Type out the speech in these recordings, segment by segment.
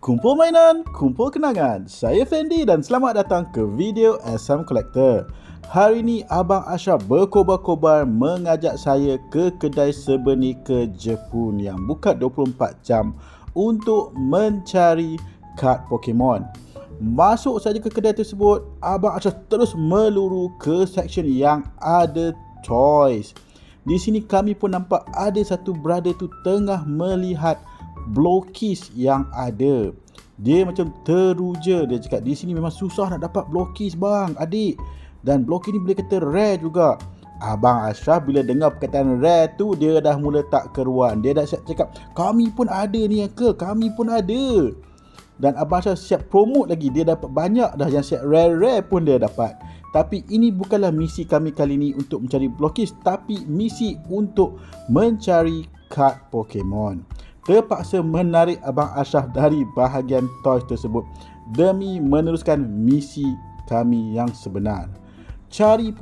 Kumpul mainan, kumpul kenangan. Saya Fendi dan selamat datang ke video SM Collector. Hari ini Abang Ashraf berkobar-kobar mengajak saya ke kedai Sebenika Jepun yang buka 24 jam untuk mencari kad Pokemon. Masuk saja ke kedai tersebut, Abang Ashraf terus meluru ke section yang ada toys. Di sini kami pun nampak ada satu brother tu tengah melihat blokis yang ada. Dia macam teruja. Dia cakap di sini memang susah nak dapat blokis bang, adik. Dan blokis ni boleh kata rare juga. Abang Ashraf bila dengar perkataan rare tu, dia dah mula tak keruan. Dia dah siap cakap, kami pun ada ni uncle, kami pun ada. Dan Abang Ashraf siap promote lagi. Dia dapat banyak dah, yang siap rare-rare pun dia dapat. Tapi ini bukanlah misi kami kali ni untuk mencari blokis, tapi misi untuk mencari kad Pokemon. Terpaksa menarik Abang Ashraf dari bahagian toys tersebut demi meneruskan misi kami yang sebenar. Cari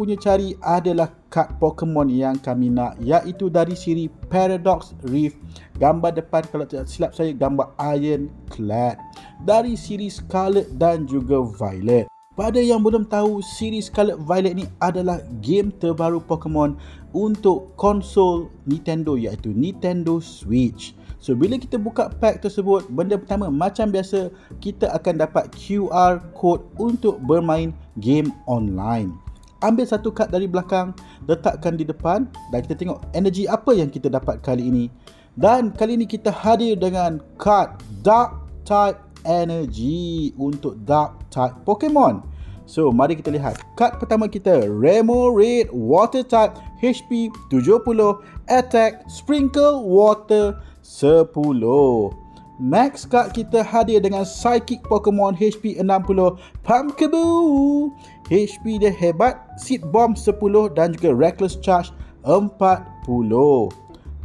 adalah kad Pokemon yang kami nak, iaitu dari siri Paradox Rift. Gambar depan kalau tak silap saya gambar Ironclad, dari siri Scarlet dan juga Violet. Pada yang belum tahu, siri Scarlet Violet ni adalah game terbaru Pokemon untuk konsol Nintendo, iaitu Nintendo Switch. So bila kita buka pack tersebut, benda pertama macam biasa, kita akan dapat QR code untuk bermain game online. Ambil satu kad dari belakang, letakkan di depan dan kita tengok energi apa yang kita dapat kali ini. Dan kali ini kita hadir dengan kad Dark Type Energy untuk Dark Type Pokemon. So mari kita lihat. Kad pertama kita Remoraid Water Type, HP 70, Attack Sprinkle Water 10. Next card kita hadir dengan Psychic Pokemon HP 60, Pumpkaboo. HP dia hebat, Seed Bomb 10 dan juga Reckless Charge 40.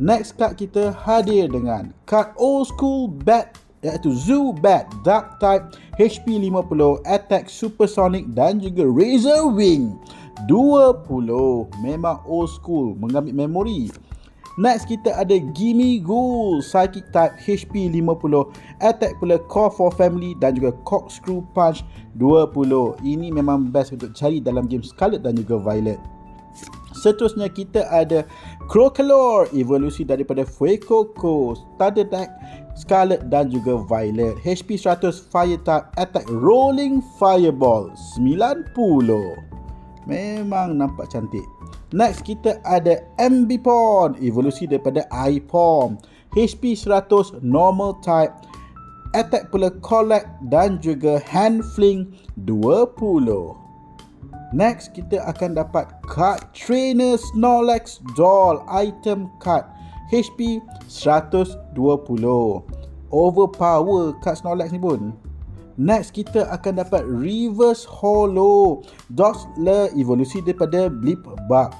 Next card kita hadir dengan card Old School Bat, iaitu Zubat Dark Type, HP 50, Attack Supersonic dan juga Razor Wing 20. Memang old school, mengambil memori. Next kita ada Gimmighoul Psychic Type, HP 50, Attack pula Core for Family dan juga Corkscrew Punch 20. Ini memang best untuk cari dalam game Scarlet dan juga Violet. Seterusnya kita ada Crocalor, evolusi daripada Fuecoco, Starter Deck Scarlet dan juga Violet, HP 100, Fire Type, Attack Rolling Fireball 90. Memang nampak cantik. Next kita ada Ambipom, evolusi daripada Aipom, HP 100, Normal Type, Attack pula Collect dan juga Hand Fling 20. Next kita akan dapat card Trainer Snorlax Doll Item Card, HP 120. Overpower card Snorlax ni pun. Next kita akan dapat Reverse Holo Doxler, evolusi daripada Blipbug.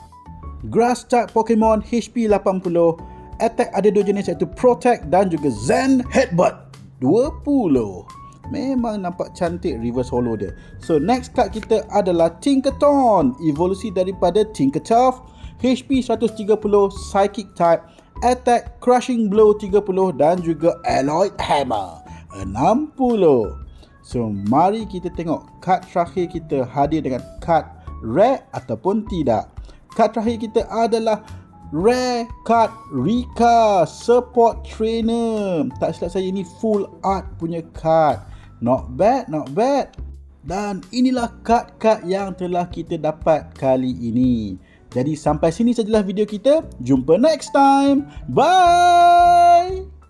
Grass type Pokemon, HP 80, Attack ada dua jenis iaitu Protect dan juga Zen Headbutt 20. Memang nampak cantik Reverse Holo dia. So next card kita adalah Tinkaton, evolusi daripada Tinkertoff, HP 130, Psychic type, Attack Crushing Blow 30 dan juga Alloy Hammer 60. So mari kita tengok kad terakhir kita hadir dengan kad rare ataupun tidak. Kad terakhir kita adalah rare card Rika Support Trainer. Tak silap saya ini full art punya kad. Not bad, not bad. Dan inilah kad-kad yang telah kita dapat kali ini. Jadi sampai sini sajalah video kita. Jumpa next time. Bye.